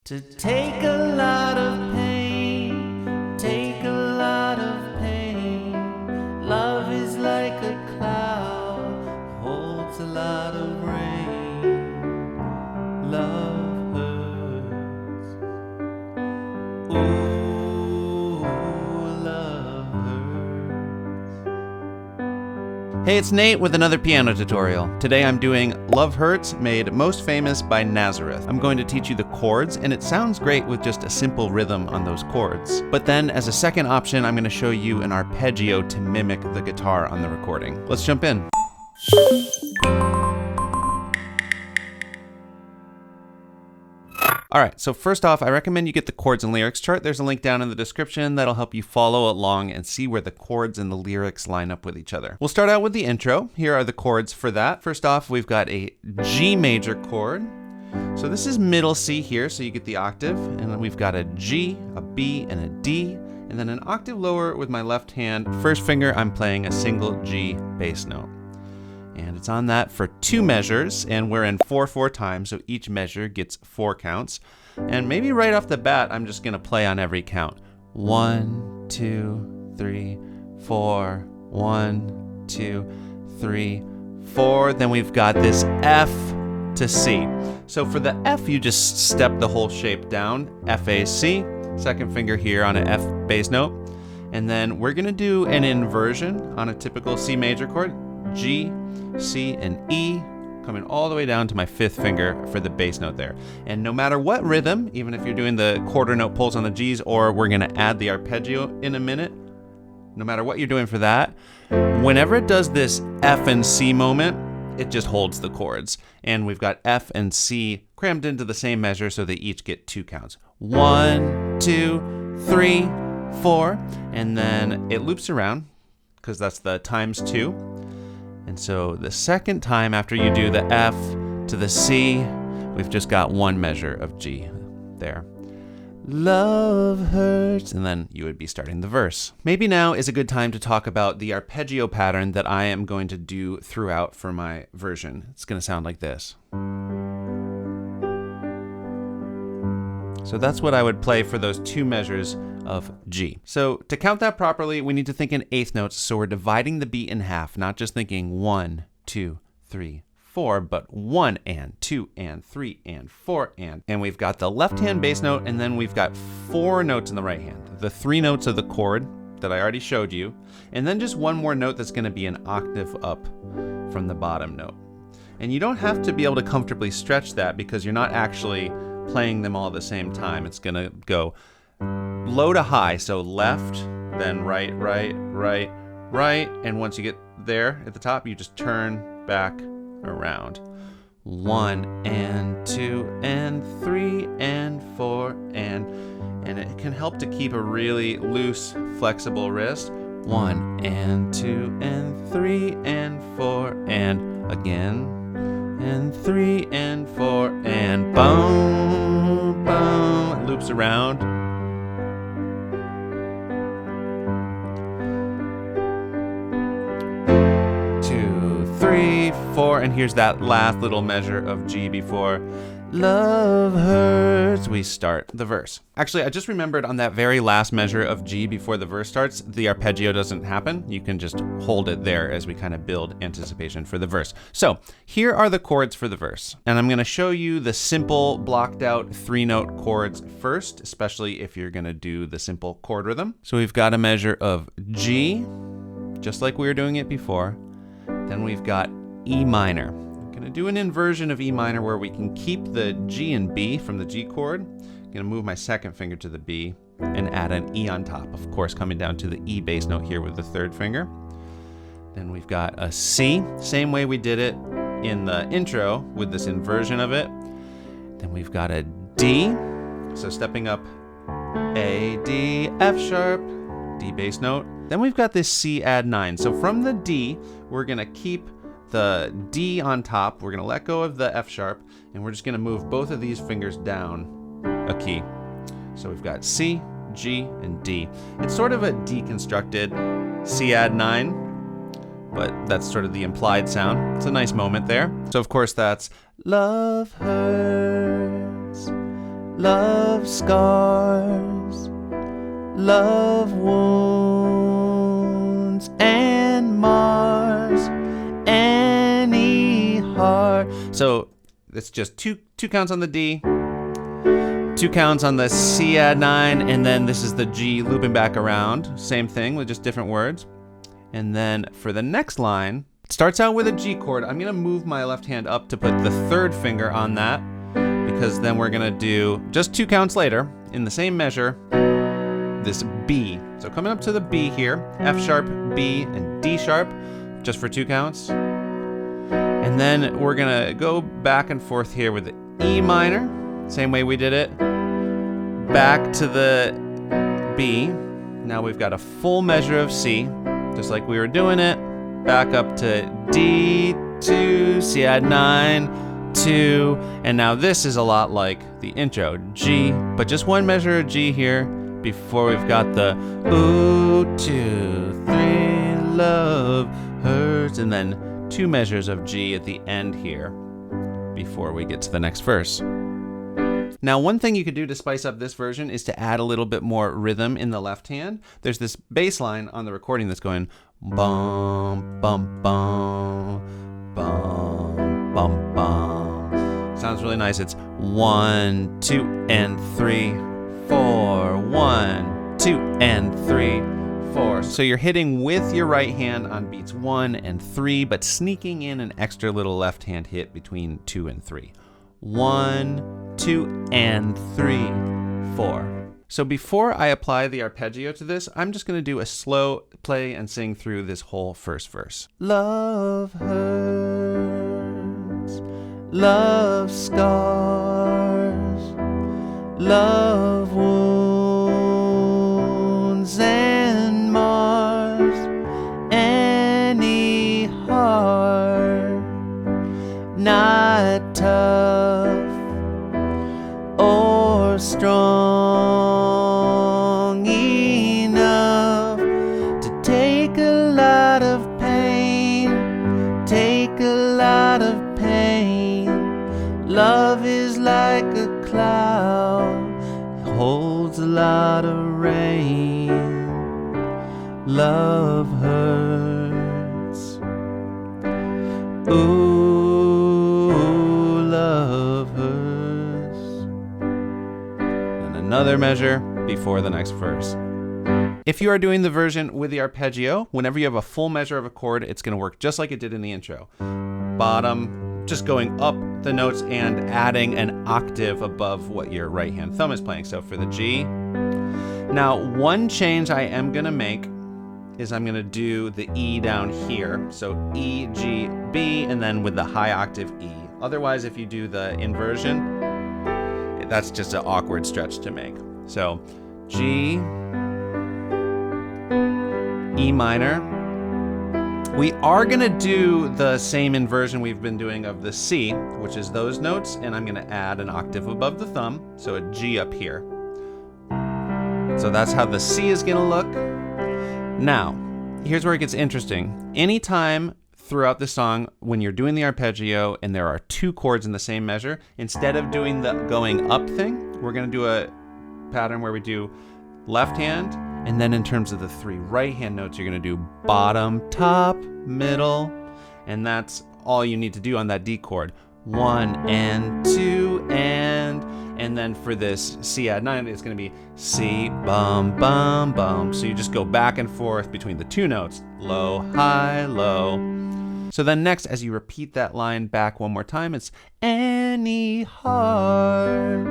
To take a lot of pain, take a lot of pain. Love is like a cloud, holds a lot of rain. Love hurts. Ooh, love hurts. Hey, it's Nate with another piano tutorial. Today I'm doing Love Hurts, made most famous by Nazareth. I'm going to teach you the chords, and it sounds great with just a simple rhythm on those chords. But then, as a second option, I'm going to show you an arpeggio to mimic the guitar on the recording. Let's jump in. Alright, so first off, I recommend you get the chords and lyrics chart. There's a link down in the description that'll help you follow along and see where the chords and the lyrics line up with each other. We'll start out with the intro. Here are the chords for that. First off, we've got a G major chord. So this is middle C here, so you get the octave. And then we've got a G, a B, and a D. And then an octave lower with my left hand. First finger, I'm playing a single G bass note. And it's on that for 2 measures, and we're in 4/4 time, so each measure gets 4 counts. And maybe right off the bat, I'm just gonna play on every count. 1, 2, 3, 4, 1, 2, 3, 4. Then we've got this F to C. So for the F, you just step the whole shape down, F, A, C, second finger here on an F bass note. And then we're gonna do an inversion on a typical C major chord, G, C, and E, coming all the way down to my 5th finger for the bass note there. And no matter what rhythm, even if you're doing the quarter note pulls on the G's, or we're gonna add the arpeggio in a minute, no matter what you're doing for that, whenever it does this F and C moment, it just holds the chords. And we've got F and C crammed into the same measure, so they each get 2 counts. 1, 2, 3, 4, and then it loops around, because that's the times 2. And so the second time after you do the F to the C, we've just got 1 measure of G there. Love hurts, and then you would be starting the verse. Maybe now is a good time to talk about the arpeggio pattern that I am going to do throughout for my version. It's going to sound like this. So that's what I would play for those 2 measures of G. So to count that properly, we need to think in 1/8 notes. So we're dividing the beat in half, not just thinking 1, 2, 3, 4, but 1 and 2 and 3 and 4 and. And we've got the left hand bass note, and then we've got 4 notes in the right hand. The 3 notes of the chord that I already showed you, and then just 1 more note that's going to be an octave up from the bottom note. And you don't have to be able to comfortably stretch that, because you're not actually playing them all at the same time. It's going to go low to high, so left, then right, right, right, right, and once you get there at the top, you just turn back around. 1 and 2 and 3 and 4 and it can help to keep a really loose, flexible wrist. 1 and 2 and 3 and 4 and again, and 3 and 4 and boom, boom, it loops around. 3, 4, and here's that last little measure of G before love hurts. We start the verse. Actually, I just remembered on that very last measure of G before the verse starts, the arpeggio doesn't happen. You can just hold it there as we kind of build anticipation for the verse. So here are the chords for the verse. And I'm going to show you the simple blocked out 3-note chords first, especially if you're going to do the simple chord rhythm. So we've got a measure of G, just like we were doing it before. Then we've got E minor. I'm going to do an inversion of E minor where we can keep the G and B from the G chord. I'm going to move my 2nd finger to the B and add an E on top, of course coming down to the E bass note here with the 3rd finger. Then we've got a C, same way we did it in the intro with this inversion of it. Then we've got a D, so stepping up A, D, F sharp, D bass note. Then we've got this C add 9. So from the D, we're gonna keep the D on top. We're gonna let go of the F sharp, and we're just gonna move both of these fingers down a key. So we've got C, G, and D. It's sort of a deconstructed C add 9, but that's sort of the implied sound. It's a nice moment there. So of course that's love hurts, love scars, love wounds, and Mars, any heart. So it's just two counts on the D, 2 counts on the C add 9, and then this is the G looping back around. Same thing with just different words. And then for the next line, it starts out with a G chord. I'm gonna move my left hand up to put the 3rd finger on that, because then we're gonna do, just 2 counts later, in the same measure, this B. So coming up to the B here, F sharp, B, and D sharp, just for 2 counts. And then we're gonna go back and forth here with the E minor, same way we did it. Back to the B. Now we've got a full measure of C, just like we were doing it. Back up to D, 2, C add 9, 2, and now this is a lot like the intro, G, but just 1 measure of G here before we've got the ooh, 2, 3, love hurts, and then 2 measures of G at the end here before we get to the next verse. Now, one thing you could do to spice up this version is to add a little bit more rhythm in the left hand. There's this bass line on the recording that's going bum, bum, bum, bum, bum, bum. Sounds really nice. It's 1, 2, and 3, 4. 1, 2, and 3, 4. So you're hitting with your right hand on beats 1 and 3, but sneaking in an extra little left hand hit between 2 and 3. 1, 2, and 3, 4. So before I apply the arpeggio to this, I'm just going to do a slow play and sing through this whole first verse. Love hurts, love scars, love wounds, and Mars, any heart not tough or strong enough to take a lot of pain, take a lot of pain. Love is like a cloud, holds a lot of rain. Love hurts. Ooh, love hurts. And another measure before the next verse. If you are doing the version with the arpeggio, whenever you have a full measure of a chord, it's going to work just like it did in the intro. Bottom, just going up the notes and adding an octave above what your right hand thumb is playing. So for the G. Now, one change I am going to make is I'm going to do the E down here. So E, G, B, and then with the high octave E. Otherwise, if you do the inversion, that's just an awkward stretch to make. So G, E minor. We are going to do the same inversion we've been doing of the C, which is those notes, and I'm going to add an octave above the thumb, so a G up here. So that's how the C is going to look. Now, here's where it gets interesting. Anytime throughout the song, when you're doing the arpeggio and there are 2 chords in the same measure, instead of doing the going up thing, we're going to do a pattern where we do left hand, and then in terms of the 3 right hand notes, you're going to do bottom, top, middle, and that's all you need to do on that D chord. 1 and 2 and then for this C add 9, it's going to be C, bum, bum, bum. So you just go back and forth between the 2 notes, low, high, low. So then next, as you repeat that line back one more time, it's any heart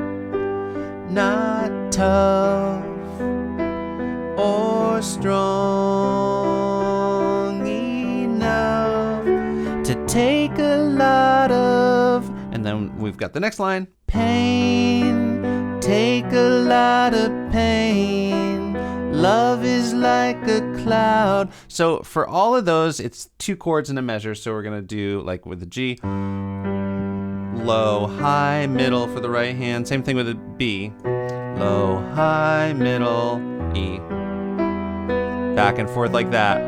not tough or strong enough to take a lot of, and then we've got the next line, pain, take a lot of pain. Love is like a cloud. So for all of those, it's 2 chords in a measure. So we're gonna do like with the G, low, high, middle for the right hand. Same thing with the B, low, high, middle, E. Back and forth like that.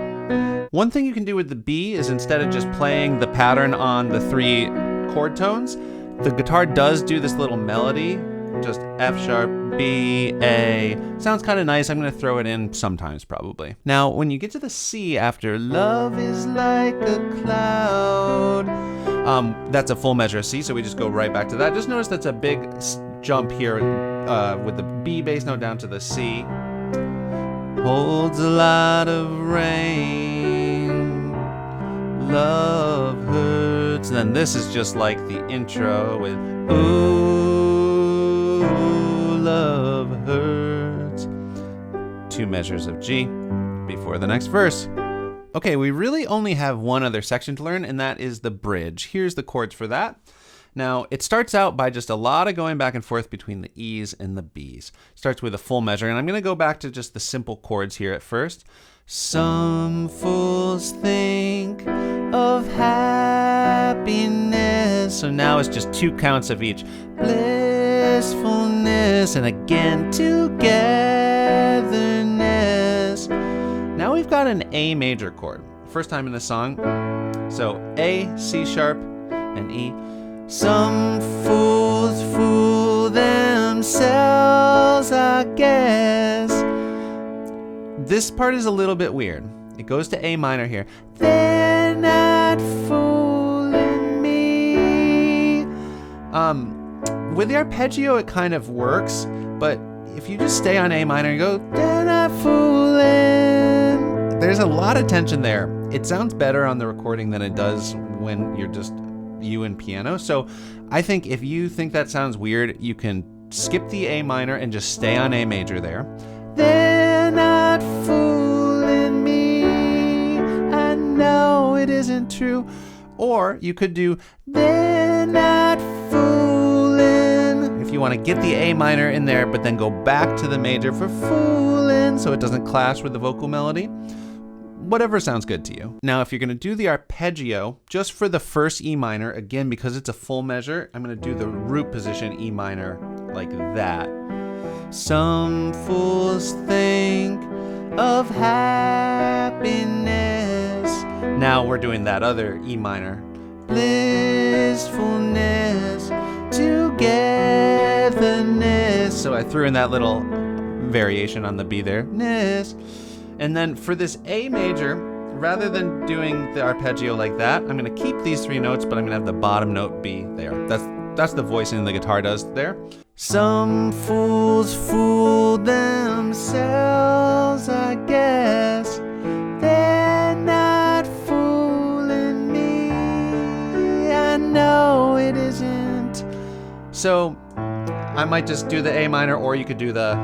One thing you can do with the B is instead of just playing the pattern on the 3 chord tones, the guitar does do this little melody just F sharp, B, A. Sounds kind of nice. I'm going to throw it in sometimes probably. Now, when you get to the C after love is like a cloud, that's a full measure of C, so we just go right back to that. Just notice that's a big jump here with the B bass note down to the C. Holds a lot of rain, love hurts. And then this is just like the intro with ooh, love hurts. 2 measures of G before the next verse. Okay, we really only have one other section to learn, and that is the bridge. Here's the chords for that. Now, it starts out by just a lot of going back and forth between the E's and the B's. Starts with a full measure, and I'm going to go back to just the simple chords here at first. Some fools think of happiness. So now it's just 2 counts of each. Blissfulness, and again togetherness. Now we've got an A major chord. First time in the song. So A, C sharp, and E. Some fools fool themselves, I guess. This part is a little bit weird. It goes to A minor here. They're not fooling me. With the arpeggio, it kind of works, but if you just stay on A minor and go, they're not fooling, there's a lot of tension there. It sounds better on the recording than it does when you're just you and piano. So I think if you think that sounds weird, you can skip the A minor and just stay on A major there. They're not fooling me, I know it isn't true. Or you could do they're not fooling if you want to get the A minor in there, but then go back to the major for fooling so it doesn't clash with the vocal melody. Whatever sounds good to you. Now, if you're going to do the arpeggio, just for the first E minor, again, because it's a full measure, I'm going to do the root position E minor like that. Some fools think of happiness. Now we're doing that other E minor. Blissfulness, togetherness. So I threw in that little variation on the B there. Ness. And then for this A major, rather than doing the arpeggio like that, I'm going to keep these 3 notes, but I'm going to have the bottom note B there. That's the voicing the guitar does there. Some fools fool themselves, I guess. They're not fooling me, I know it isn't. So I might just do the A minor, or you could do the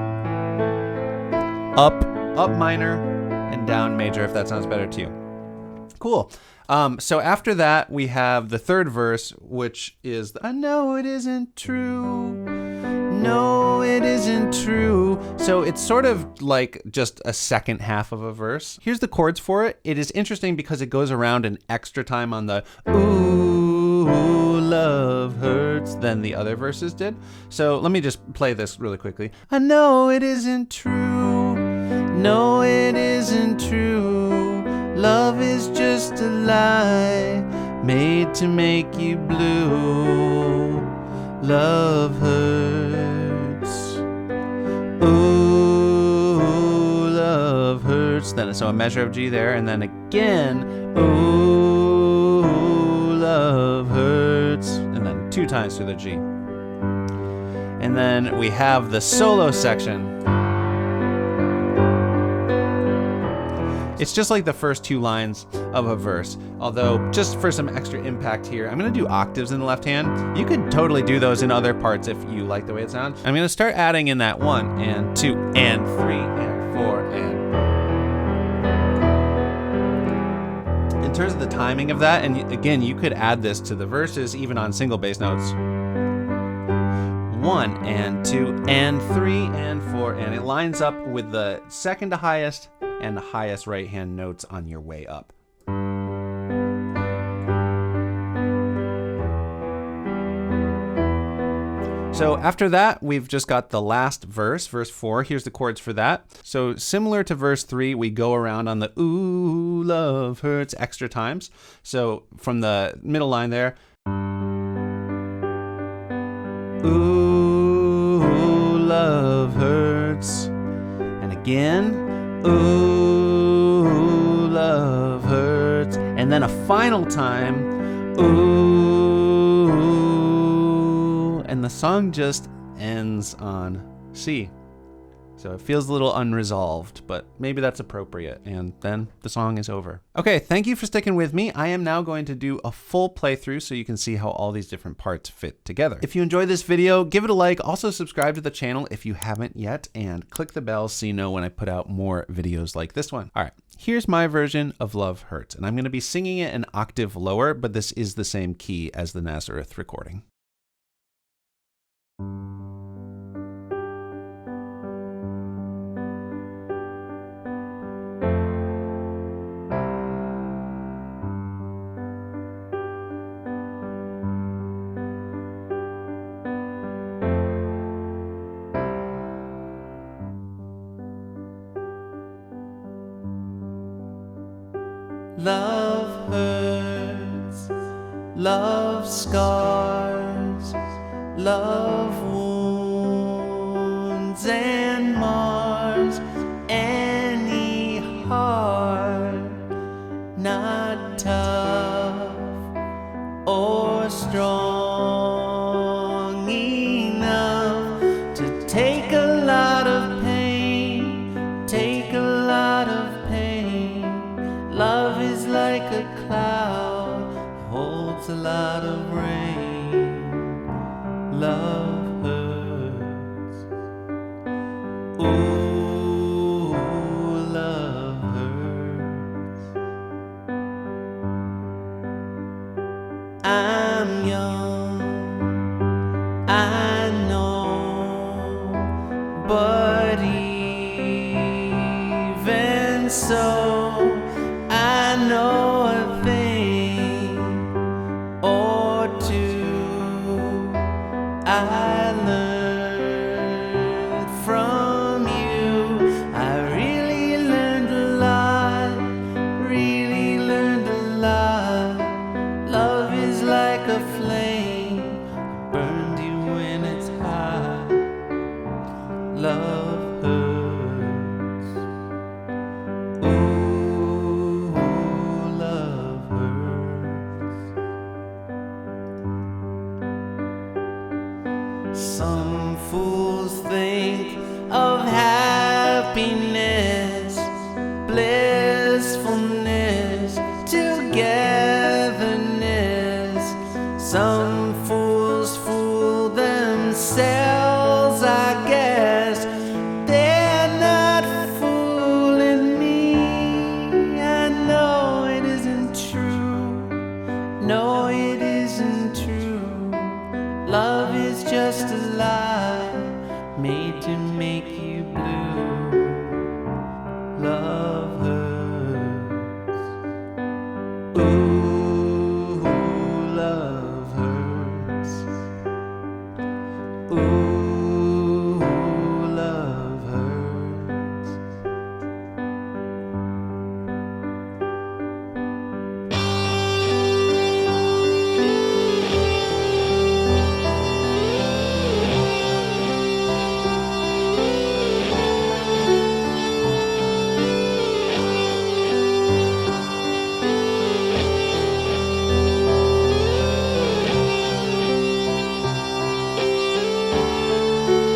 up minor and down major if that sounds better to you. Cool. So after that, we have the third verse, which is, I know it isn't true. No, it isn't true. So it's sort of like just a second half of a verse. Here's the chords for it. It is interesting because it goes around an extra time on the ooh, love hurts than the other verses did. So let me just play this really quickly. I know it isn't true. No, it isn't true. Love is just a lie made to make you blue. Love hurts. Ooh, love hurts. Then so a measure of G there, and then again, ooh, love hurts, and then 2 times through the G. And then we have the solo section. It's just like the first 2 lines of a verse, although just for some extra impact here, I'm going to do octaves in the left hand. You could totally do those in other parts if you like the way it sounds. I'm going to start adding in that 1 and 2 and 3 and 4 and... In terms of the timing of that, and again, you could add this to the verses even on single bass notes. 1 and 2 and 3 and 4, and it lines up with the second to highest and the highest right hand notes on your way up. So after that, we've just got the last verse, verse 4. Here's the chords for that. So similar to verse 3, we go around on the ooh, love hurts extra times. So from the middle line there, ooh, love hurts. And again, ooh, love hurts. And then a final time, ooh, and the song just ends on C. So it feels a little unresolved, but maybe that's appropriate, and then the song is over. Okay, thank you for sticking with me. I am now going to do a full playthrough so you can see how all these different parts fit together. If you enjoyed this video, give it a like. Also subscribe to the channel if you haven't yet, and click the bell so you know when I put out more videos like this one. All right, here's my version of Love Hurts, and I'm going to be singing it an octave lower, but this is the same key as the Nazareth recording. Love hurts, love scars, love wounds and mars any heart not tough or strong enough to take a lot of pain, take a lot of pain. Love is like a cloud, holds a lot of rain. Love hurts. Ooh, love hurts. I'm young, I know, but even so, I know a thing or two I learned from you. I really learned a lot, really learned a lot. Love is like a flame, burned you when it's hot. Love hurts. Ooh, love hurts. Some fools think of happiness, blissfulness, togetherness. Some fools fool themselves, I guess. They're not fooling me. I know it isn't true. No, it isn't true. Love is just a lie made to make you blue. Love hurts. Ooh, love hurts. Ooh, love hurts.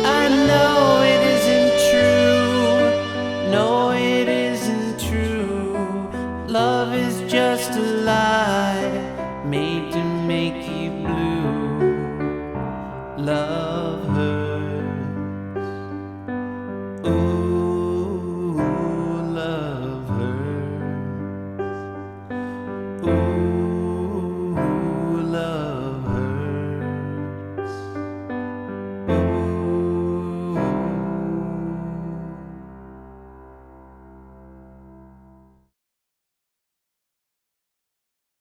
I know it isn't true. No, it isn't true. Love is just a lie made to make you blue. Love